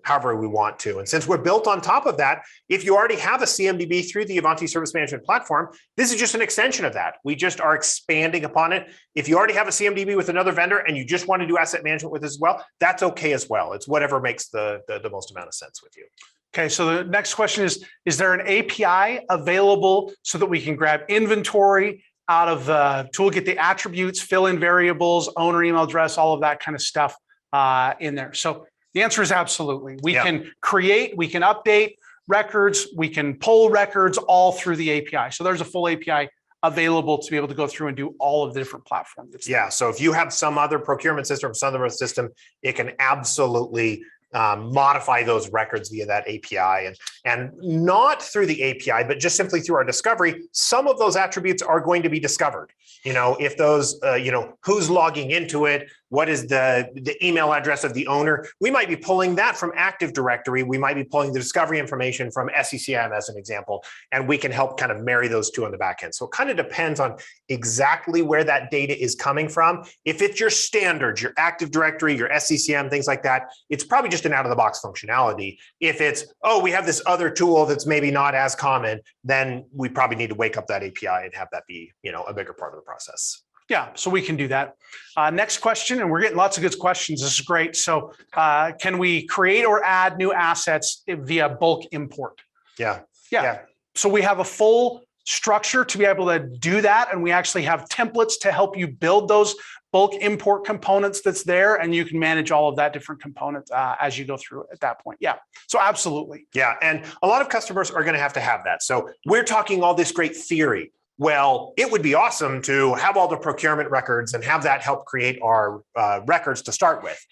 however we want to. And since we're built on top of that, if you already have a Cmdb through the Ivanti Service Management platform, this is just an extension of that. We just are expanding upon it. If you already have a Cmdb with another vendor and you just want to do asset management with it as well, that's okay as well. It's whatever makes the most amount of sense with you. Okay, so the next question is there an API available so that we can grab inventory out of the tool, get the attributes, fill in variables, owner email address, all of that kind of stuff in there? So the answer is absolutely. We can create, we can update records, we can pull records all through the API. So there's a full API available to be able to go through and do all of the different platforms. Yeah, so if you have some other procurement system, some other system, it can absolutely modify those records via that API, and not through the API, but just simply through our discovery. Some of those attributes are going to be discovered. If those, who's logging into it, what is the email address of the owner? We might be pulling that from Active Directory. We might be pulling the discovery information from SCCM as an example, and we can help kind of marry those two on the back end. So it kind of depends on exactly where that data is coming from. If it's your standards, your Active Directory, your SCCM, things like that, it's probably just an out-of-the-box functionality. If it's, we have this other tool that's maybe not as common, then we probably need to wake up that API and have that be, a bigger part of the process. Yeah, so we can do that. Next question, and we're getting lots of good questions. This is great. So can we create or add new assets via bulk import? Yeah. So we have a full structure to be able to do that. And we actually have templates to help you build those bulk import components that's there. And you can manage all of that different components as you go through at that point. Yeah, so absolutely. Yeah, and a lot of customers are going to have that. So we're talking all this great theory. Well, it would be awesome to have all the procurement records and have that help create our records to start with.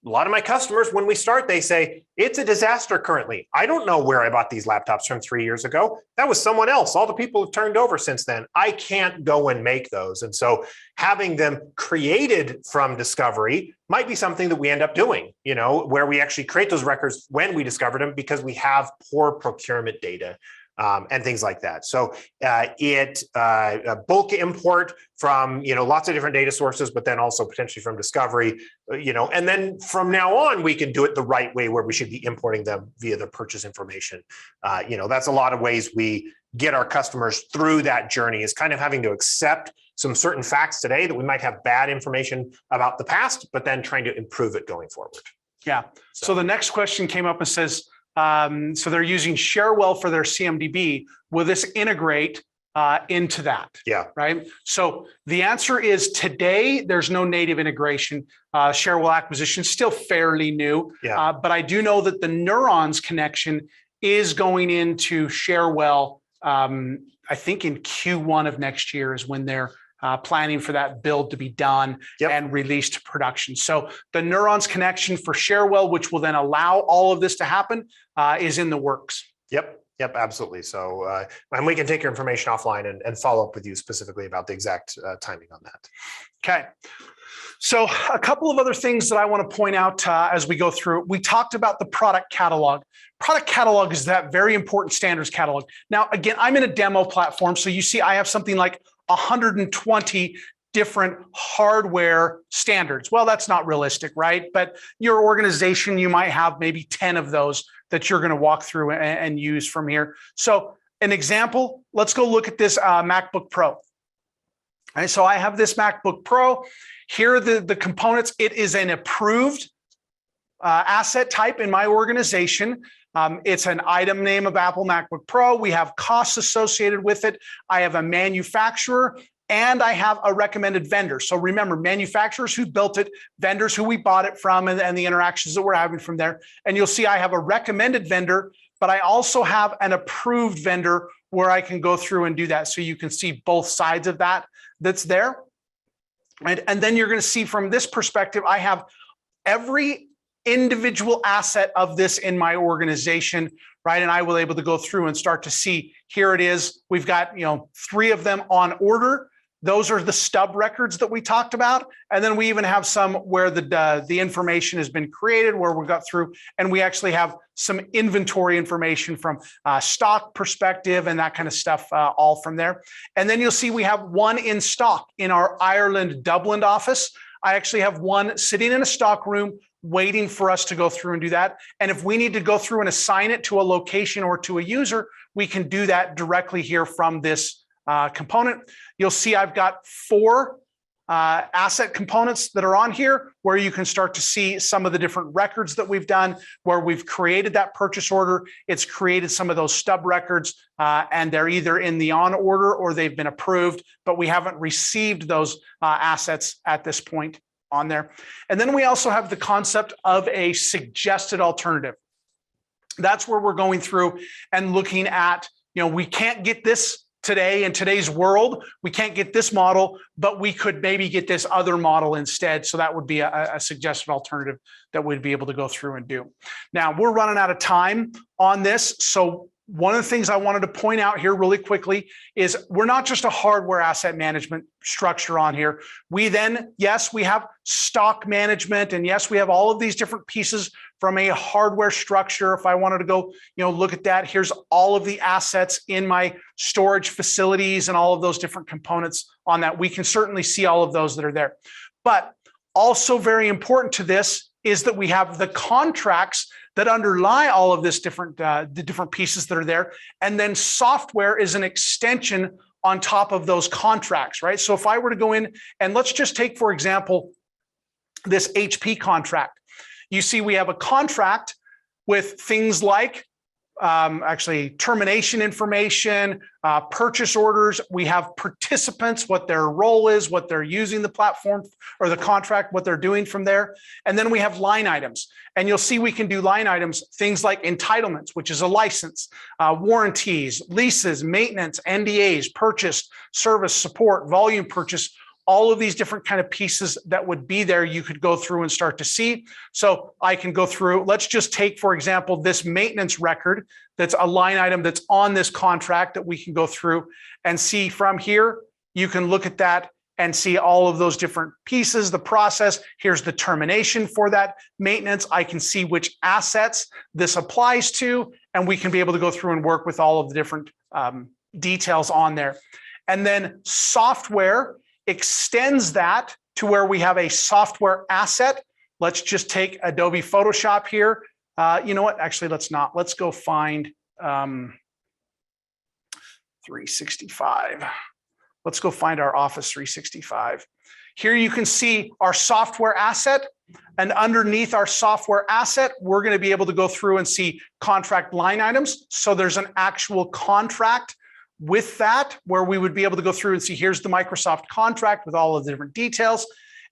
a lot of my customers, when we start, they say, it's a disaster currently. I don't know where I bought these laptops from 3 years ago. That was someone else. All the people have turned over since then. I can't go and make those. And so having them created from discovery might be something that we end up doing, where we actually create those records when we discovered them because we have poor procurement data. And things like that. So bulk import from lots of different data sources, but then also potentially from discovery, and then from now on we can do it the right way where we should be importing them via the purchase information. That's a lot of ways we get our customers through that journey, is kind of having to accept some certain facts today that we might have bad information about the past, but then trying to improve it going forward. Yeah. So the next question came up and says, so they're using Sharewell for their CMDB. Will this integrate into that? Yeah. Right. So the answer is today, there's no native integration. Sharewell acquisition is still fairly new. Yeah. But I do know that the Neurons connection is going into Sharewell. I think in Q1 of next year is when they're planning for that build to be done and released to production. So the Neurons connection for Sharewell, which will then allow all of this to happen, is in the works. Yep, absolutely. So, and we can take your information offline and follow up with you specifically about the exact timing on that. Okay. So a couple of other things that I want to point out as we go through. We talked about the product catalog. Product catalog is that very important standards catalog. Now, again, I'm in a demo platform. So you see I have something like 120 different hardware standards. Well, that's not realistic, right? But your organization, you might have maybe 10 of those that you're going to walk through and use from here. So an example, let's go look at this MacBook Pro. All right, so I have this MacBook Pro. Here are the components. It is an approved asset type in my organization. It's an item name of Apple MacBook Pro. We have costs associated with it. I have a manufacturer and I have a recommended vendor. So remember, manufacturers who built it, vendors who we bought it from, and the interactions that we're having from there. And you'll see I have a recommended vendor, but I also have an approved vendor where I can go through and do that. So you can see both sides of that's there. And then you're going to see from this perspective, I have every individual asset of this in my organization, right? And I will able to go through and start to see, here it is. We've got, 3 of them on order. Those are the stub records that we talked about. And then we even have some where the information has been created, where we got through, and we actually have some inventory information from stock perspective and that kind of stuff, all from there. And then you'll see we have one in stock in our Ireland, Dublin office. I actually have one sitting in a stock room waiting for us to go through and do that. And if we need to go through and assign it to a location or to a user, we can do that directly here from this component. You'll see I've got 4 asset components that are on here where you can start to see some of the different records that we've done, where we've created that purchase order. It's created some of those stub records and they're either in the on order or they've been approved, but we haven't received those assets at this point on there. And then we also have the concept of a suggested alternative. That's where we're going through and looking at, we can't get this today in today's world. We can't get this model, but we could maybe get this other model instead. So that would be a suggested alternative that we'd be able to go through and do. Now, we're running out of time on this. So one of the things I wanted to point out here really quickly is we're not just a hardware asset management structure on here. We then, yes, we have stock management, and yes, we have all of these different pieces from a hardware structure. If I wanted to go, look at that, here's all of the assets in my storage facilities and all of those different components on that. We can certainly see all of those that are there. But also very important to this is that we have the contracts that underlie all of this the different pieces that are there. And then software is an extension on top of those contracts, right? So if I were to go in and let's just take, for example, this HP contract. You see, we have a contract with things like actually termination information, purchase orders. We have participants, what their role is, what they're using the platform or the contract, what they're doing from there. And then we have line items. And you'll see we can do line items, things like entitlements, which is a license, warranties, leases, maintenance, NDAs, purchase, service, support, volume purchase. all of these different kind of pieces that would be there, you could go through and start to see. So I can go through, let's just take, for example, this maintenance record that's a line item that's on this contract that we can go through and see from here. You can look at that and see all of those different pieces, the process. Here's the termination for that maintenance. I can see which assets this applies to, and we can be able to go through and work with all of the different details on there. And then software extends that to where we have a software asset. Let's just take Adobe Photoshop here. You know what? Actually, let's not. Let's go find 365. Let's go find our Office 365. Here you can see our software asset, and underneath our software asset, we're going to be able to go through and see contract line items. So there's an actual contract with that where we would be able to go through and see, here's the Microsoft contract with all of the different details.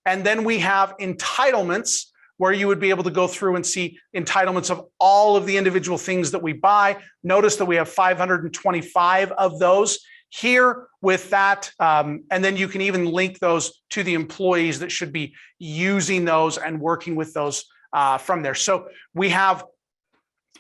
And then we have entitlements where you would be able to go through and see entitlements of all of the individual things that we buy. Notice that we have 525 of those here with that. And then you can even link those to the employees that should be using those and working with those from there. So we have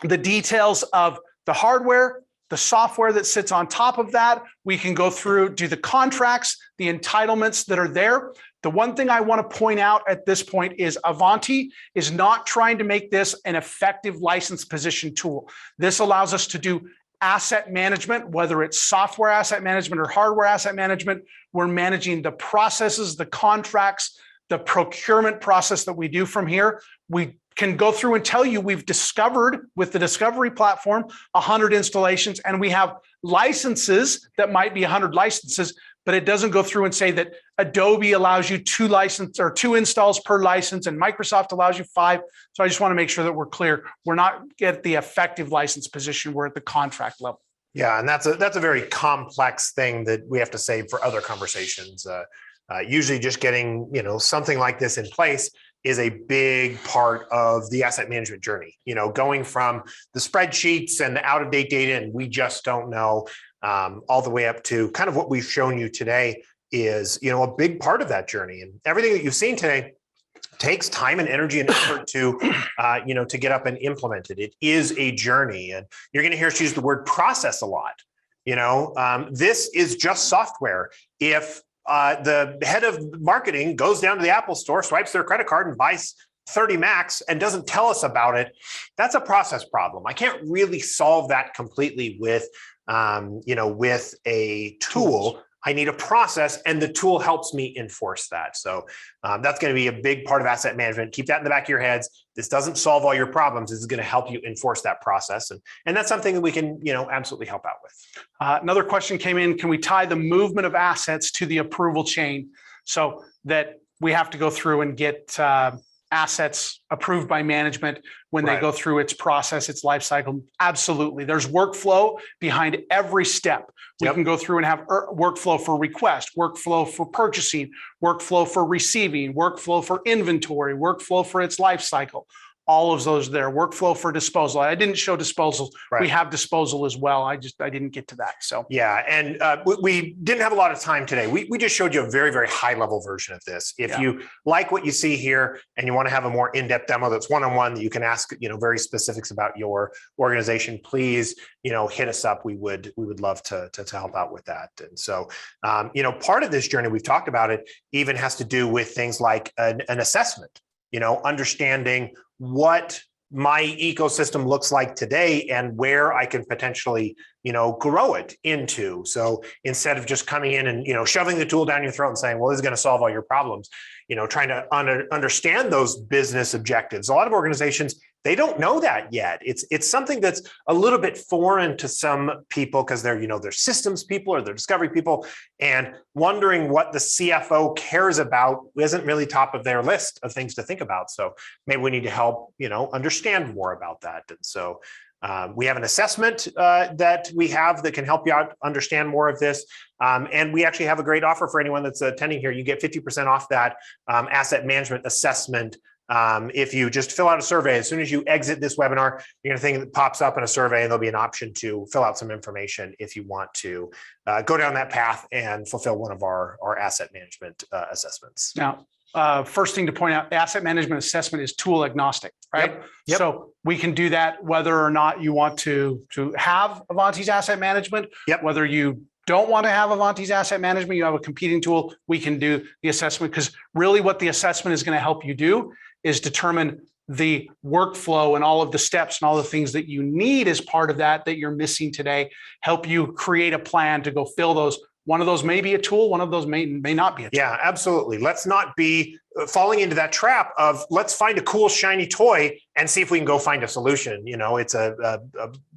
the details of the hardware, the software that sits on top of that. We can go through, do the contracts, the entitlements that are there. The one thing I want to point out at this point is Ivanti is not trying to make this an effective license position tool. This allows us to do asset management, whether it's software asset management or hardware asset management. We're managing the processes, the contracts, the procurement process that we do from here. We can go through and tell you we've discovered with the Discovery platform 100 installations, and we have licenses that might be 100 licenses, but it doesn't go through and say that Adobe allows you 2 license or 2 installs per license and Microsoft allows you 5. So I just want to make sure that we're clear. We're not at the effective license position. We're at the contract level. Yeah, and that's a very complex thing that we have to save for other conversations. Usually just getting something like this in place is a big part of the asset management journey. Going from the spreadsheets and the out-of-date data, and we just don't know, all the way up to kind of what we've shown you today is, a big part of that journey. And everything that you've seen today takes time and energy and effort to, to get up and implement it. It is a journey, and you're going to hear us use the word process a lot. This is just software. If the head of marketing goes down to the Apple store, swipes their credit card and buys 30 Macs and doesn't tell us about it, that's a process problem. I can't really solve that completely with, with a tool. I need a process, and the tool helps me enforce that. So that's going to be a big part of asset management. Keep that in the back of your heads. This doesn't solve all your problems. This is going to help you enforce that process. And that's something that we can, absolutely help out with. Another question came in. Can we tie the movement of assets to the approval chain so that we have to go through and get assets approved by management when they go through its process, its life cycle? Absolutely. There's workflow behind every step. We can go through and have workflow for request, workflow for purchasing, workflow for receiving, workflow for inventory, workflow for its life cycle. All of those there. Workflow for disposal. I didn't show disposal. Right. We have disposal as well. I didn't get to that. So yeah, and we didn't have a lot of time today. We just showed you a very, very high level version of this. If you like what you see here and you want to have a more in-depth demo that's one-on-one that you can ask, very specifics about your organization, please, hit us up. We would love to help out with that. And so, part of this journey, we've talked about it, even has to do with things like an assessment. Understanding what my ecosystem looks like today and where I can potentially, grow it into. So instead of just coming in and, shoving the tool down your throat and saying, well, this is going to solve all your problems, trying to understand those business objectives. A lot of organizations, they don't know that yet. It's something that's a little bit foreign to some people because they're, they're systems people or they're discovery people, and wondering what the CFO cares about isn't really top of their list of things to think about. So maybe we need to help, understand more about that. And so we have an assessment that we have that can help you out understand more of this. And we actually have a great offer for anyone that's attending here. You get 50% off that asset management assessment If you just fill out a survey, as soon as you exit this webinar, you're going to think that pops up in a survey, and there'll be an option to fill out some information if you want to go down that path and fulfill one of our asset management assessments. Now, first thing to point out, asset management assessment is tool agnostic, right? Yep. So we can do that whether or not you want to have Ivanti's asset management, whether you don't want to have Ivanti's asset management, you have a competing tool, we can do the assessment, because really what the assessment is going to help you do is determine the workflow and all of the steps and all the things that you need as part of that you're missing today, help you create a plan to go fill those. One of those may be a tool, one of those may not be a tool. Yeah, absolutely. Let's not be falling into that trap of let's find a cool, shiny toy and see if we can go find a solution. You know, it's a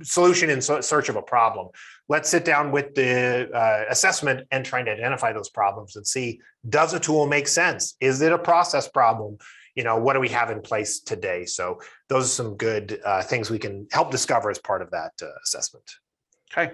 solution in search of a problem. Let's sit down with the assessment and trying to identify those problems and see, does a tool make sense? Is it a process problem? You know, what do we have in place today? So those are some good things we can help discover as part of that assessment. Okay.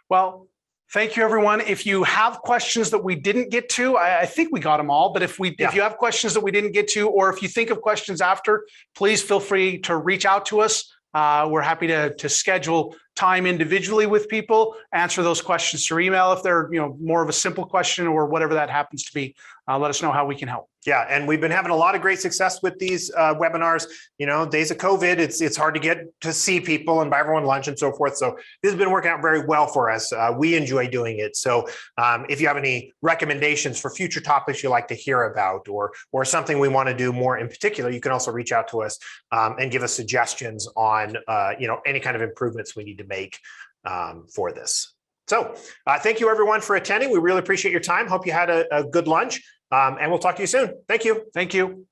Well, thank you, everyone. If you have questions that we didn't get to, I think we got them all, but if you have questions that we didn't get to, or if you think of questions after, please feel free to reach out to us. We're happy to schedule time individually with people, answer those questions through email if they're more of a simple question or whatever that happens to be. Let us know how we can help. Yeah, and we've been having a lot of great success with these webinars. You know, days of COVID, it's hard to get to see people and buy everyone lunch and so forth. So this has been working out very well for us. We enjoy doing it. So if you have any recommendations for future topics you'd like to hear about, or something we want to do more in particular, you can also reach out to us and give us suggestions on any kind of improvements we need to make for this. So thank you, everyone, for attending. We really appreciate your time. Hope you had a good lunch. And we'll talk to you soon. Thank you. Thank you.